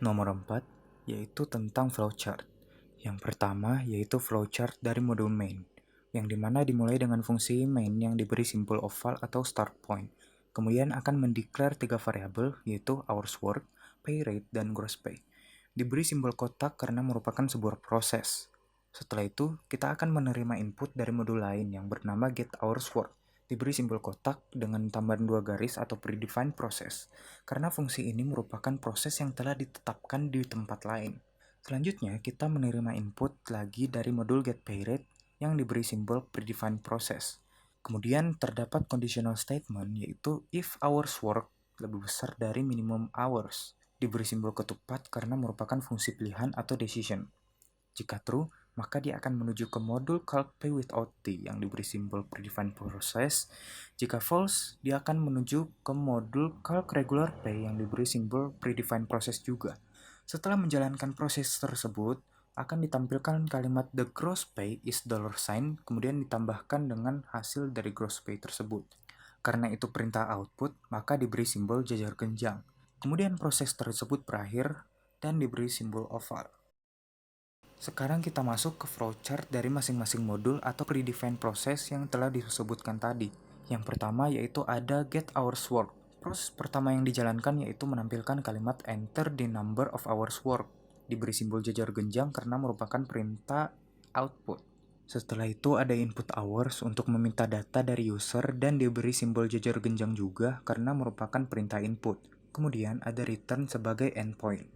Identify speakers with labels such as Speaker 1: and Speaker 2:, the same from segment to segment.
Speaker 1: Nomor 4, yaitu tentang flowchart. Yang pertama, yaitu flowchart dari modul main, yang dimana dimulai dengan fungsi main yang diberi simbol oval atau start point. Kemudian akan mendeklar 3 variabel, yaitu hours work, pay rate, dan gross pay. Diberi simbol kotak karena merupakan sebuah proses. Setelah itu, kita akan menerima input dari modul lain yang bernama getHoursWork. Diberi simbol kotak dengan tambahan 2 garis atau predefined process, karena fungsi ini merupakan proses yang telah ditetapkan di tempat lain. Selanjutnya, kita menerima input lagi dari modul getPayRate yang diberi simbol predefined process. Kemudian terdapat conditional statement, yaitu if hours work lebih besar dari minimum hours. Diberi simbol ketupat karena merupakan fungsi pilihan atau decision. Jika true, maka dia akan menuju ke modul calc pay without t yang diberi simbol predefined process. Jika false, dia akan menuju ke modul calc regular pay yang diberi simbol predefined process juga. Setelah menjalankan proses tersebut, akan ditampilkan kalimat the gross pay is $sign, kemudian ditambahkan dengan hasil dari gross pay tersebut. Karena itu perintah output, maka diberi simbol jajar genjang. Kemudian proses tersebut berakhir dan diberi simbol oval. Sekarang kita masuk ke flowchart dari masing-masing modul atau predefined process yang telah disebutkan tadi. Yang pertama yaitu ada getHoursWork. Proses pertama yang dijalankan yaitu menampilkan kalimat enter the number of hours work. Diberi simbol jajar genjang karena merupakan perintah output. Setelah itu ada input hours untuk meminta data dari user dan diberi simbol jajar genjang juga karena merupakan perintah input. Kemudian ada return sebagai endpoint.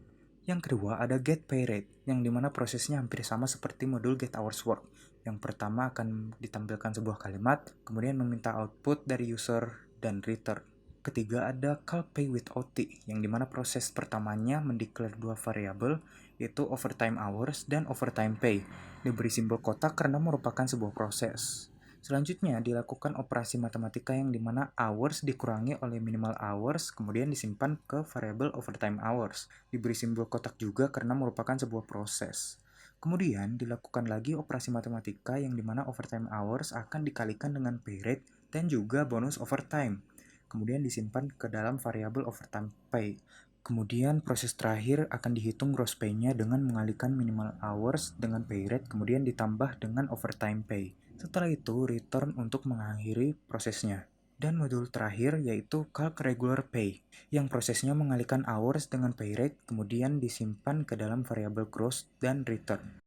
Speaker 1: Yang kedua ada getPayRate, yang dimana prosesnya hampir sama seperti modul getHoursWork. Yang pertama akan ditampilkan sebuah kalimat, kemudian meminta output dari user dan return. Ketiga ada calcPayWithout t, yang dimana proses pertamanya mendeklar 2 variabel, yaitu overtime hours dan overtime pay. Diberi simbol kotak karena merupakan sebuah proses. Selanjutnya dilakukan operasi matematika yang dimana hours dikurangi oleh minimal hours, kemudian disimpan ke variabel overtime hours. Diberi simbol kotak juga karena merupakan sebuah proses. Kemudian dilakukan lagi operasi matematika yang dimana overtime hours akan dikalikan dengan pay rate dan juga bonus overtime. Kemudian disimpan ke dalam variabel overtime pay. Kemudian proses terakhir akan dihitung gross pay-nya dengan mengalihkan minimal hours dengan pay rate, kemudian ditambah dengan overtime pay. Setelah itu, return untuk mengakhiri prosesnya. Dan modul terakhir yaitu calc regular pay, yang prosesnya mengalihkan hours dengan pay rate, kemudian disimpan ke dalam variabel gross dan return.